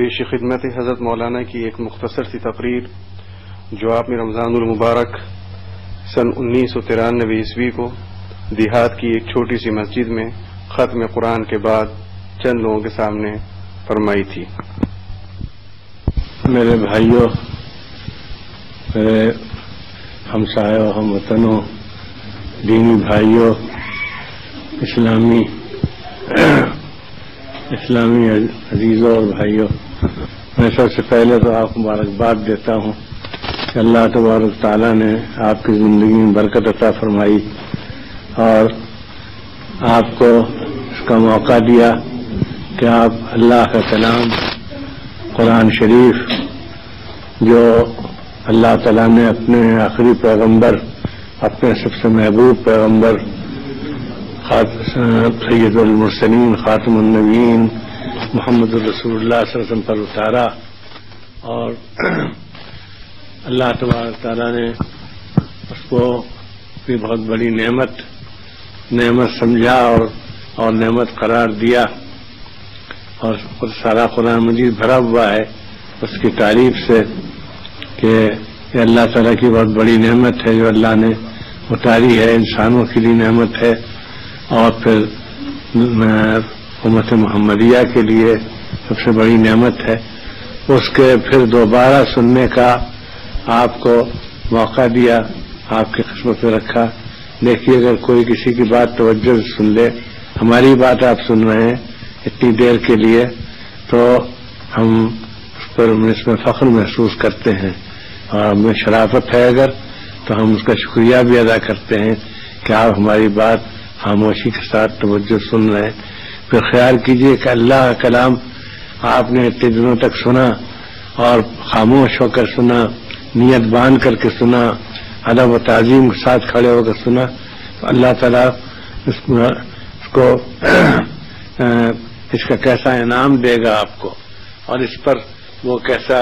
پیش خدمت حضرت مولانا کی ایک مختصر سی تقریر جو آپ نے رمضان المبارک سن 1993 عیسوی کو دیہات کی ایک چھوٹی سی مسجد میں ختم قرآن کے بعد چند لوگوں کے سامنے فرمائی تھی۔ میرے بھائیوں، میرے ہمسایوں، ہم وطنوں، دینی بھائیوں، اسلامی عزیزوں اور بھائیوں، میں سب سے پہلے تو آپ کو مبارکباد دیتا ہوں کہ اللہ تبارک تعالیٰ نے آپ کی زندگی میں برکت عطا فرمائی اور آپ کو اس کا موقع دیا کہ آپ اللہ کا کلام قرآن شریف جو اللہ تعالیٰ نے اپنے آخری پیغمبر، اپنے سب سے محبوب پیغمبر سید المرسلین خاتم النبیین محمد الرسول اللہ صلی اللہ علیہ وسلم پر اتارا، اور اللہ تبارک تعالیٰ نے اس کو بھی بہت بڑی نعمت سمجھا اور نعمت قرار دیا، اور سارا قرآن مجید بھرا ہوا ہے اس کی تعریف سے کہ یہ اللہ تعالیٰ کی بہت بڑی نعمت ہے جو اللہ نے اتاری ہے، انسانوں کے لیے نعمت ہے، اور پھر امت محمدیہ کے لیے سب سے بڑی نعمت ہے۔ اس کے پھر دوبارہ سننے کا آپ کو موقع دیا، آپ کی قسمت پہ رکھا۔ دیکھیے، اگر کوئی کسی کی بات توجہ سے سن لے، ہماری بات آپ سن رہے ہیں اتنی دیر کے لیے، تو ہم اس میں فخر محسوس کرتے ہیں، اور ہمیں شرافت ہے اگر، تو ہم اس کا شکریہ بھی ادا کرتے ہیں کہ آپ ہماری بات خاموشی کے ساتھ توجہ سن رہے ہیں۔ پھر خیال کیجئے کہ اللہ کا کلام آپ نے اتنے دنوں تک سنا اور خاموش ہو کر سنا، نیت باندھ کر کے سنا، ادب و تعظیم کے ساتھ کھڑے ہو کر سنا، تو اللہ تعالیٰ اس کا کیسا انعام دے گا آپ کو، اور اس پر وہ کیسا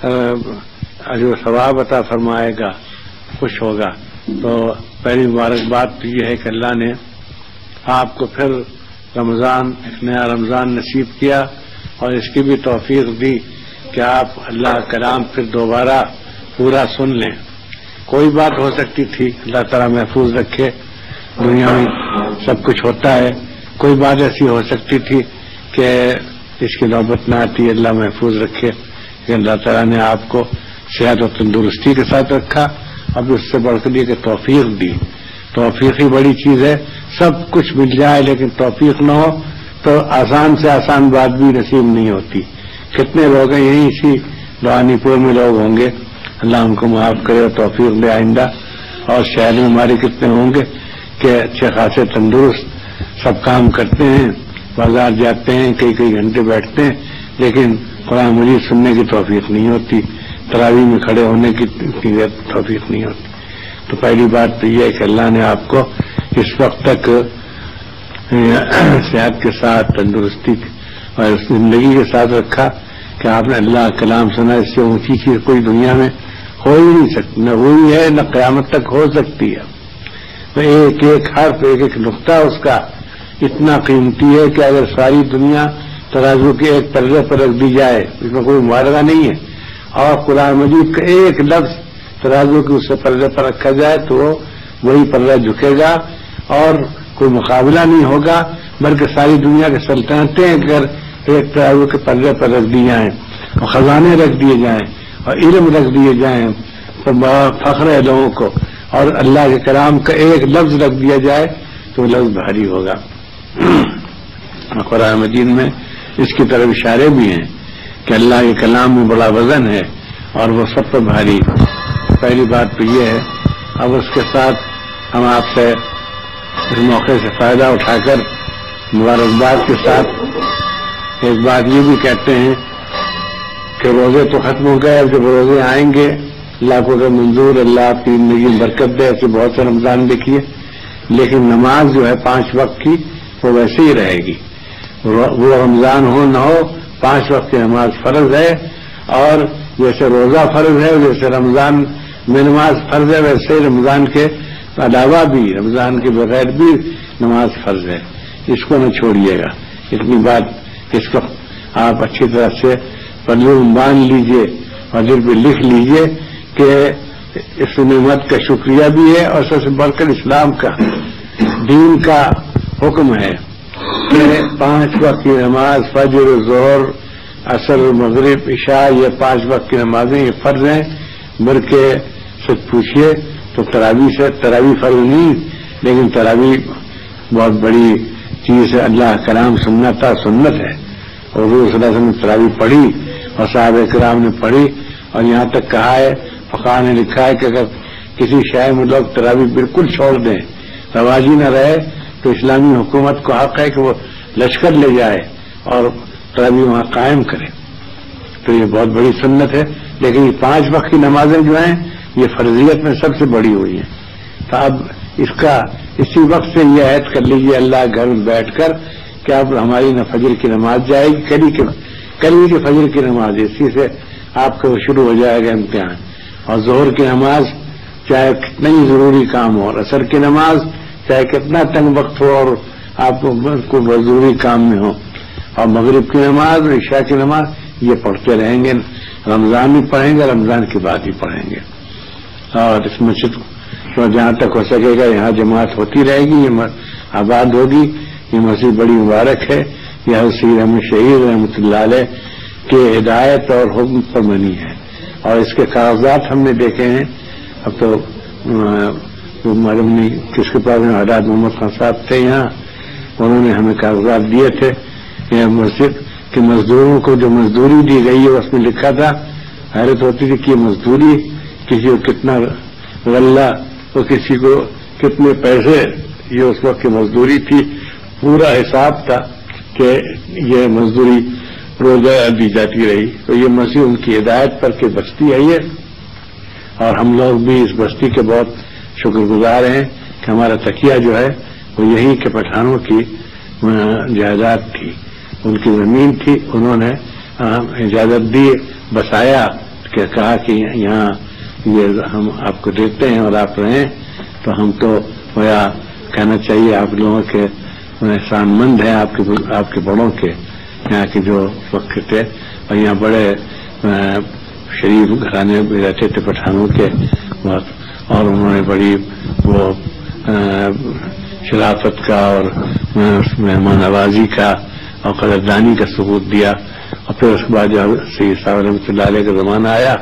اجر و ثواب عطا فرمائے گا، خوش ہوگا۔ تو پہلی مبارکباد تو یہ ہے کہ اللہ نے آپ کو پھر ایک نیا رمضان نصیب کیا، اور اس کی بھی توفیق دی کہ آپ اللہ کا کلام پھر دوبارہ پورا سن لیں۔ کوئی بات ہو سکتی تھی، اللہ تعالیٰ محفوظ رکھے، دنیا میں سب کچھ ہوتا ہے، کوئی بات ایسی ہو سکتی تھی کہ اس کی نوبت نہ آتی، اللہ محفوظ رکھے، کہ اللہ تعالیٰ نے آپ کو صحت و تندرستی کے ساتھ رکھا، اب اس سے بڑھ کر یہ کہ توفیق دی۔ توفیق ہی بڑی چیز ہے، سب کچھ مل جائے لیکن توفیق نہ ہو تو آسان سے آسان بات بھی نصیب نہیں ہوتی۔ کتنے لوگ ہیں، یہیں اسی روحانی پور میں لوگ ہوں گے، اللہ ان کو معاف کرے اور توفیق دے آئندہ، اور شہر میں ہمارے کتنے ہوں گے کہ اچھے خاصے تندرست سب کام کرتے ہیں، بازار جاتے ہیں، کئی گھنٹے بیٹھتے ہیں، لیکن قرآن مجید سننے کی توفیق نہیں ہوتی، تراویح میں کھڑے ہونے کی توفیق نہیں ہوتی۔ تو پہلی بات تو یہ ہے کہ اللہ نے آپ کو اس وقت تک صحت کے ساتھ، تندرستی اور زندگی کے ساتھ رکھا کہ آپ نے اللہ کا کلام سنا۔ اس سے اونچی چیز کوئی دنیا میں ہو ہی نہیں سکتی، نہ ہوئی ہے نہ قیامت تک ہو سکتی ہے۔ تو ایک ایک حرف، ایک نقطہ اس کا اتنا قیمتی ہے کہ اگر ساری دنیا ترازو کے ایک پلے پر رکھ دی جائے، اس میں کوئی مبالغہ نہیں ہے، اور قرآن مجید کا ایک لفظ ترازو کے اس سے پلے پر رکھا جائے تو وہی پلہ جھکے گا، اور کوئی مقابلہ نہیں ہوگا، بلکہ ساری دنیا کے سلطنتیں اگر ایک ترازو کے پلے پر رکھ دی جائیں، اور خزانے رکھ دیے جائیں، اور علم رکھ دیے جائیں، تو فخر ہے لوگوں کو، اور اللہ کے کلام کا ایک لفظ رکھ دیا جائے تو لفظ بھاری ہوگا۔ قرآن مجید میں اس کی طرف اشارے بھی ہیں کہ اللہ کے کلام میں بڑا وزن ہے اور وہ سب پر بھاری۔ پہلی بات تو یہ ہے۔ اب اس کے ساتھ ہم آپ سے اس موقع سے فائدہ اٹھا کر مبارکباد کے ساتھ ایک بات یہ بھی کہتے ہیں کہ روزے تو ختم ہو گئے، اب جب روزے آئیں گے اللہ کو اگر منظور، اللہ آپ کی زندگی میں برکت دے، ایسے بہت سے رمضان دیکھیے، لیکن نماز جو ہے 5 وقت کی وہ ویسے ہی رہے گی۔ وہ رمضان ہو نہ ہو 5 وقت کی نماز فرض ہے، اور جیسے روزہ فرض ہے، جیسے رمضان میں نماز فرض ہے، ویسے رمضان کے علاوہ بھی، رمضان کے بغیر بھی نماز فرض ہے۔ اس کو نہ چھوڑیے گا، اتنی بات اس وقت آپ اچھی طرح سے دل میں مان لیجئے اور دل پہ لکھ لیجئے کہ اس نعمت کا شکریہ بھی ہے، اور سب سے بڑھ کر اسلام کا دین کا حکم ہے کہ 5 وقت کی نماز، فجر، ظہر، عصر، مغرب، عشاء، یہ 5 وقت کی نمازیں یہ فرض ہیں. مر کے سے پوچھیے تو تراویح فرض نہیں، لیکن تراویح بہت بڑی چیز ہے. اللہ کلام سنت ہے، اور حضور صلی اللہ علیہ وسلم نے تراویح پڑھی اور صحابہ کرام نے پڑھی، اور یہاں تک کہا ہے، فقہاء نے لکھا ہے کہ اگر کسی شہر میں لوگ تراویح بالکل چھوڑ دیں، رواجی نہ رہے، تو اسلامی حکومت کو حق ہے کہ وہ لشکر لے جائے اور تراویح وہاں قائم کرے. تو یہ بہت بڑی سنت ہے. لیکن یہ 5 وقت کی نمازیں جو ہیں یہ فرضیت میں سب سے بڑی ہوئی ہیں. تو اب اسی وقت سے یہ عہد کر لیجیے اللہ گھر میں بیٹھ کر کہ اب ہماری نہ فجر کی نماز جائے گی، کل کی فجر کی نماز، اسی سے آپ کا شروع ہو جائے گا امتحان. اور ظہر کی نماز چاہے کتنا ہی ضروری کام ہو، اور عصر کی نماز چاہے کتنا تنگ وقت ہو اور آپ کو ضروری کام میں ہو، اور مغرب کی نماز اور عشاء کی نماز یہ پڑھتے رہیں گے. رمضان بھی پڑھیں گے، رمضان کی بات ہی پڑھیں گے. اور اس مسجد کو جہاں تک ہو سکے گا یہاں جماعت ہوتی رہے گی، یہ آباد ہوگی. یہ مسجد بڑی مبارک ہے. یہ حضرت احمد شہید رحمۃ اللہ علیہ کے ہدایت اور حکم پر بنی ہے، اور اس کے کاغذات ہم نے دیکھے ہیں. اب تو معلوم نہیں کس کے پاس حضرت محمد خان صاحب تھے یہاں، انہوں نے ہمیں کاغذات دیے تھے. یہ مسجد کے مزدوروں کو جو مزدوری دی گئی ہے اس میں لکھا تھا، حیرت ہوتی تھی کہ یہ مزدوری کسی کو کتنا غلہ اور کسی کو کتنے پیسے، یہ اس وقت کی مزدوری تھی. پورا حساب تھا کہ یہ مزدوری روزہ دی جاتی رہی. تو یہ مسجد ان کی ہدایت پر کہ بستی ہے یہ، اور ہم لوگ بھی اس بستی کے بہت شکر گزار ہیں کہ ہمارا تکیہ جو ہے وہ یہیں کے پٹھانوں کی جائیداد تھی، ان کی زمین تھی. انہوں نے اجازت دی، بسایا، کہ کہا کہ یہاں یہ ہم آپ کو دیتے ہیں اور آپ رہیں. تو ہم تو گویا کہنا چاہیے آپ لوگوں کے احسان مند ہیں، آپ کے بڑوں کے، یہاں کے جو وقت تھے. اور یہاں بڑے شریف گھرانے بھی رہتے تھے پٹھانوں کے، اور انہوں نے بڑی وہ شرافت کا اور مہمان نوازی کا اور قدردانی کا ثبوت دیا. اور پھر اس کے بعد جو سید صاحب رحمۃ اللہ علیہ کا زمانہ آیا،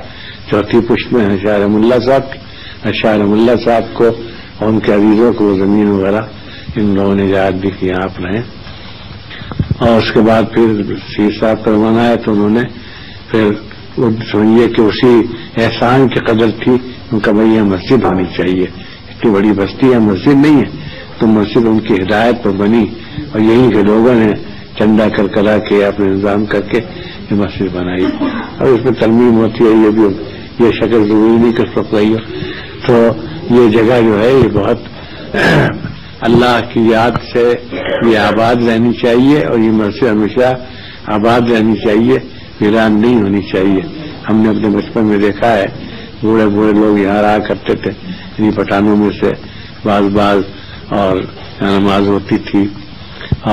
چوتھی پشت میں شاہ رحم اللہ صاحب کو اور ان کے عزیزوں کو وہ زمین وغیرہ ان لوگوں نے اجازت دی کہ آپ رہیں. اور اس کے بعد پھر سید صاحب کا زمانہ آیا تو انہوں نے پھر وہ سمجھیے کہ اسی احسان کی قدر تھی ان کا بھائی یہ مسجد ہونی چاہیے، اتنی بڑی بستی ہے، مسجد نہیں ہے. تو مسجد ان کی ہدایت پر بنی، اور یہیں کے لوگوں نے چندہ کرا کے اپنے انتظام کر کے یہ مسجد بنائی. اور اس میں ترمیم ہوتی ہے، یہ بھی یہ شکل ضروری نہیں کر سکتا ہی. تو یہ جگہ جو ہے یہ بہت اللہ کی یاد سے یہ آباد رہنی چاہیے، اور یہ مسجد ہمیشہ آباد رہنی چاہیے، ویران نہیں ہونی چاہیے. ہم نے اپنے بچپن میں دیکھا ہے بوڑھے لوگ یہاں رہا کرتے تھے، انہیں پٹھانوں میں سے بعض اور یہاں نماز ہوتی تھی.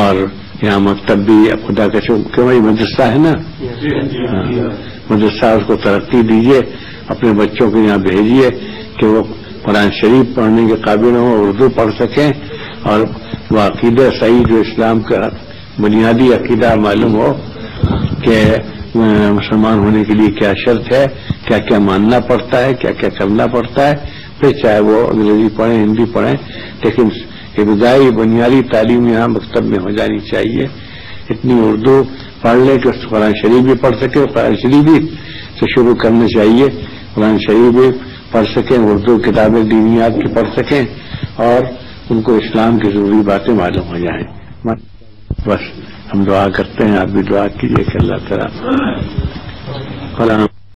اور یہاں مکتب بھی خدا کا شکر کہ بھائی مدرسہ ہے نا، مدرسہ اس کو ترقی دیجیے، اپنے بچوں کو یہاں بھیجیے کہ وہ قرآن شریف پڑھنے کے قابل ہوں، اردو پڑھ سکیں، اور وہ عقیدہ صحیح جو اسلام کا بنیادی عقیدہ معلوم ہو کہ مسلمان ہونے کے لیے کیا شرط ہے، کیا کیا ماننا پڑتا ہے، کیا کیا کرنا پڑتا ہے. پھر چاہے وہ انگریزی پڑھیں، ہندی پڑھیں، لیکن ابتدائی بنیادی تعلیم یہاں مکتب میں ہو جانی چاہیے. اتنی اردو پڑھ لے کہ قرآن شریف بھی پڑھ سکے، قرآن شریف بھی سے شروع کرنا چاہیے، قرآن شریف بھی پڑھ سکیں، اردو کتابیں دینیات کی پڑھ سکیں، اور ان کو اسلام کی ضروری باتیں معلوم ہو جائیں. بس ہم دعا کرتے ہیں، آپ بھی دعا کیجیے کہ اللہ تعالیٰ